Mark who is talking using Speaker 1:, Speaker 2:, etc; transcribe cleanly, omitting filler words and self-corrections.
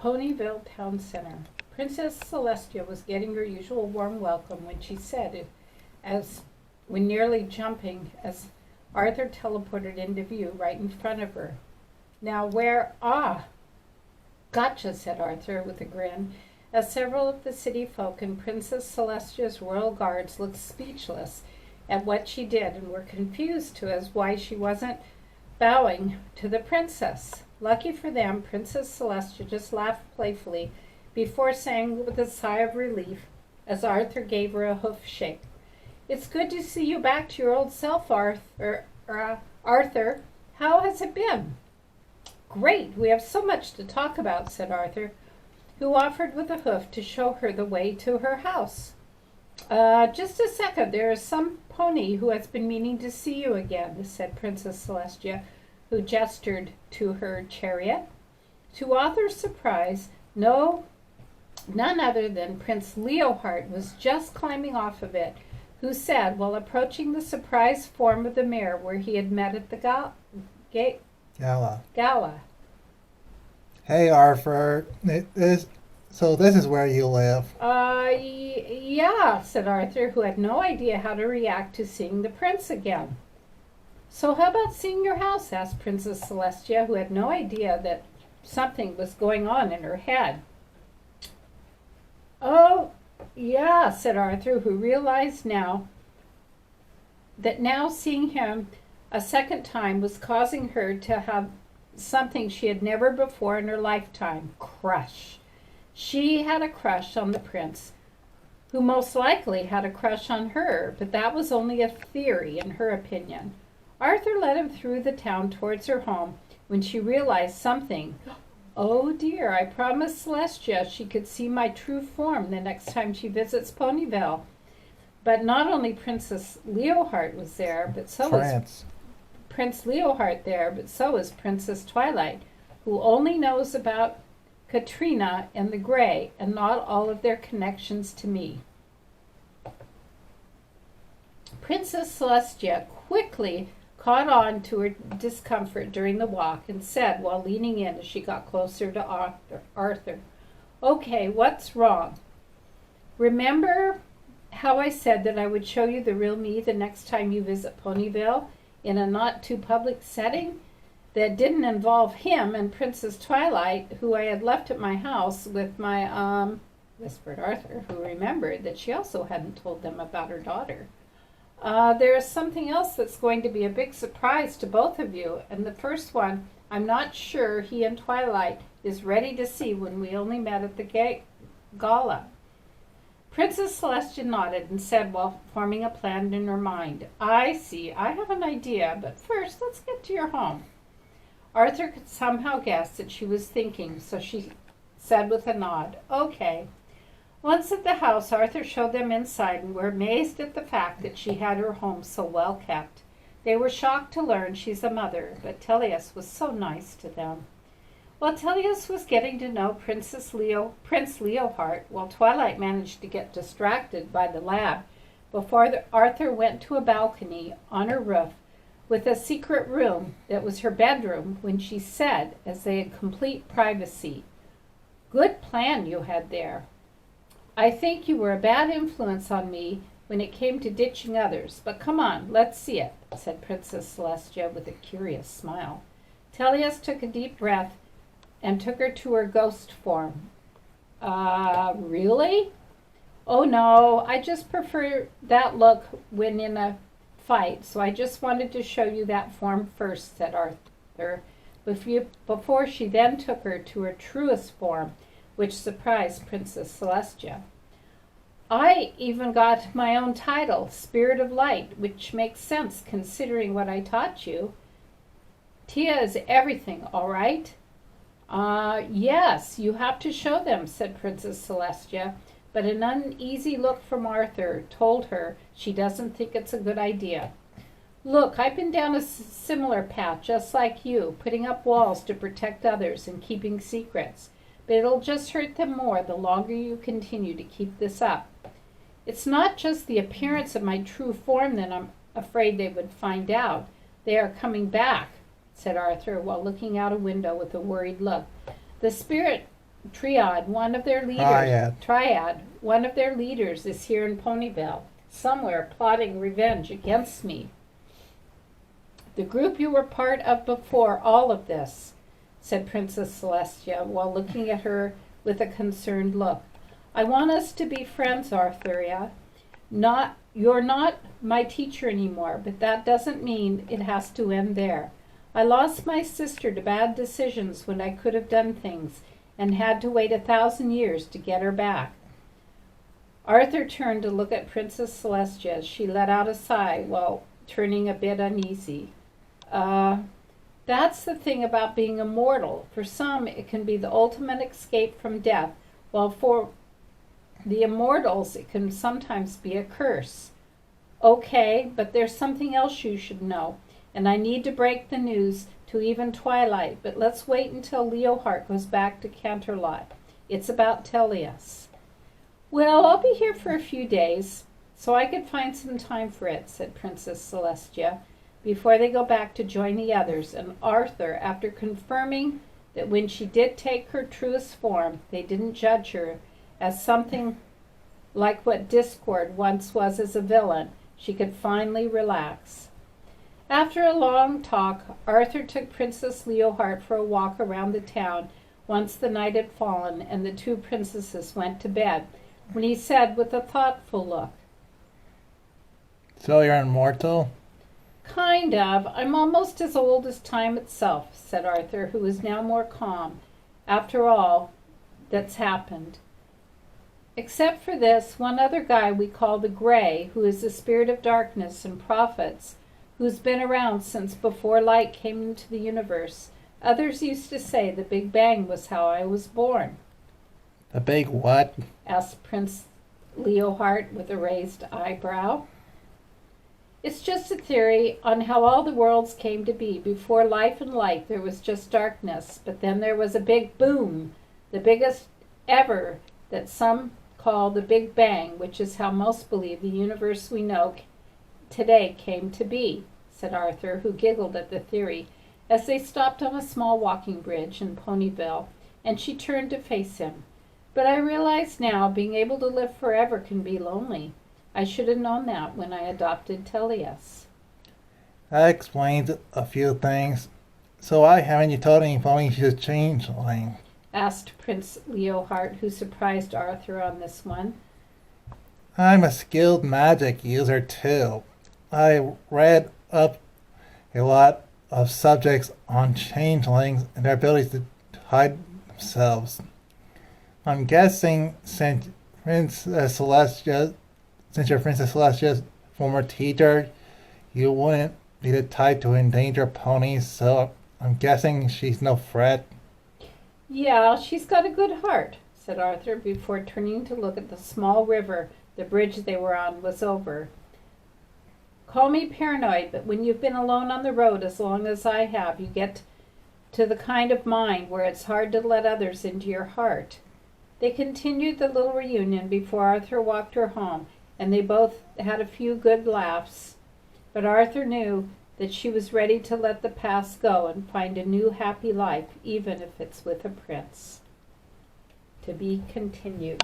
Speaker 1: Ponyville Town Center. Princess Celestia was getting her usual warm welcome when she said, when nearly jumping, as Arthur teleported into view right in front of her. Now where, gotcha, said Arthur with a grin, as several of the city folk and Princess Celestia's royal guards looked speechless at what she did and were confused as why she wasn't bowing to the princess. Lucky for them, Princess Celestia just laughed playfully before saying with a sigh of relief as Arthur gave her a hoof shake, "It's good to see you back to your old self, Arthur. How has it been?" "Great, we have so much to talk about," said Arthur, who offered with a hoof to show her the way to her house. Just a second, there is some pony who has been meaning to see you again," said Princess Celestia, who gestured to her chariot. To Arthur's surprise, none other than Prince Leohart was just climbing off of it, who said, while approaching the surprise form of the mare where he had met at the gala.
Speaker 2: "Hey, Arthur, so this is where you live?"
Speaker 1: Yeah, said Arthur, who had no idea how to react to seeing the prince again. "So how about seeing your house?" asked Princess Celestia, who had no idea that something was going on in her head. "Oh, yeah," said Arthur, who realized now seeing him a second time was causing her to have something she had never before in her lifetime, crush. She had a crush on the prince, who most likely had a crush on her, but that was only a theory in her opinion. Arthur led him through the town towards her home when she realized something. "Oh dear, I promised Celestia she could see my true form the next time she visits Ponyville." But not only Princess Leohart was there, but so was Prince Leohart there, but so is Princess Twilight, who only knows about Katrina and the Grey and not all of their connections to me. Princess Celestia quickly caught on to her discomfort during the walk and said, while leaning in as she got closer to Arthur, "Okay, what's wrong? Remember how I said that I would show you the real me the next time you visit Ponyville in a not-too-public setting that didn't involve him and Princess Twilight, who I had left at my house with my, whispered Arthur, who remembered that she also hadn't told them about her daughter. There is something else that's going to be a big surprise to both of you, and the first one I'm not sure he and Twilight is ready to see when we only met at the gala." Princess Celestia nodded and said while forming a plan in her mind, "I see, I have an idea, but first let's get to your home." Arthur could somehow guess that she was thinking, so she said with a nod, "Okay." Once at the house, Arthur showed them inside and were amazed at the fact that she had her home so well kept. They were shocked to learn she's a mother, but Teleus was so nice to them. While Teleus was getting to know Prince Leohart, while Twilight managed to get distracted by the lab before Arthur went to a balcony on her roof with a secret room that was her bedroom when she said, as they had complete privacy, "Good plan you had there. I think you were a bad influence on me when it came to ditching others, but come on, let's see it," said Princess Celestia with a curious smile. Teleus took a deep breath and took her to her ghost form. Really? "Oh no, I just prefer that look when in a fight, so I just wanted to show you that form first," said Arthur, before she then took her to her truest form, which surprised Princess Celestia. "I even got my own title, Spirit of Light, which makes sense considering what I taught you. Tia is everything, all right?" Yes, you have to show them," said Princess Celestia, but an uneasy look from Arthur told her she doesn't think it's a good idea. "Look, I've been down a similar path, just like you, putting up walls to protect others and keeping secrets. But it'll just hurt them more the longer you continue to keep this up. It's not just the appearance of my true form that I'm afraid they would find out. They are coming back," said Arthur, while looking out a window with a worried look. "The spirit Triad, one of their leaders. Triad, one of their leaders is here in Ponyville, somewhere plotting revenge against me. The group you were part of before all of this, said Princess Celestia, while looking at her with a concerned look. I want us to be friends, Arthuria. You're not my teacher anymore, but that doesn't mean it has to end there. I lost my sister to bad decisions when I could have done things, and had to wait 1,000 years to get her back. Arthur turned to look at Princess Celestia as she let out a sigh while turning a bit uneasy. That's the thing about being immortal. For some, it can be the ultimate escape from death, while for the immortals, it can sometimes be a curse. Okay, but there's something else you should know, and I need to break the news to even Twilight, but let's wait until Leohart goes back to Canterlot. It's about Teleus. Well, I'll be here for a few days, so I could find some time for it, said Princess Celestia, before they go back to join the others, and Arthur, after confirming that when she did take her truest form, they didn't judge her as something like what Discord once was as a villain, she could finally relax. After a long talk, Arthur took Princess Leohart for a walk around the town once the night had fallen and the two princesses went to bed, when he said with a thoughtful look,
Speaker 2: So you're immortal?
Speaker 1: Kind of. I'm almost as old as time itself, said Arthur, who was now more calm. After all that's happened. Except for this, one other guy we call the Gray, who is the spirit of darkness and prophets, who's been around since before light came into the universe. Others used to say the Big Bang was how I was born.
Speaker 2: The big what?
Speaker 1: Asked Prince Leohart with a raised eyebrow. It's just a theory on how all the worlds came to be. Before life and light, there was just darkness, but then there was a big boom, the biggest ever, that some call the Big Bang, which is how most believe the universe we know today came to be, said Arthur, who giggled at the theory, as they stopped on a small walking bridge in Ponyville, and she turned to face him. But I realize now being able to live forever can be lonely. I should have known that when I adopted Teleus.
Speaker 2: That explains a few things. So why haven't you told anybody she's a changeling?
Speaker 1: Asked Prince Leohart, who surprised Arthur on this one.
Speaker 2: I'm a skilled magic user too. I read up a lot of subjects on changelings and their abilities to hide themselves. I'm guessing since you're Princess Celestia's former teacher, you wouldn't be the type to endanger ponies, so I'm guessing she's no threat.
Speaker 1: Yeah, she's got a good heart, said Arthur, before turning to look at the small river the bridge they were on was over. Call me paranoid, but when you've been alone on the road as long as I have, you get to the kind of mind where it's hard to let others into your heart. They continued the little reunion before Arthur walked her home, and they both had a few good laughs. But Arthur knew that she was ready to let the past go and find a new happy life, even if it's with a prince. To be continued.